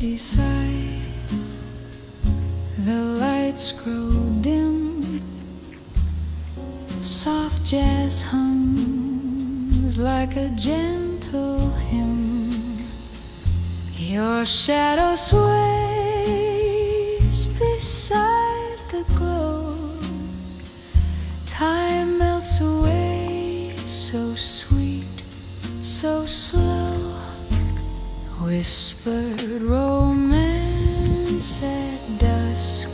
empty sighs, the lights grow dim, soft jazz hums like a gentle hymn. Your shadow sways beside the glow. Time melts away so sweet, so slow. Whispered romance at dusk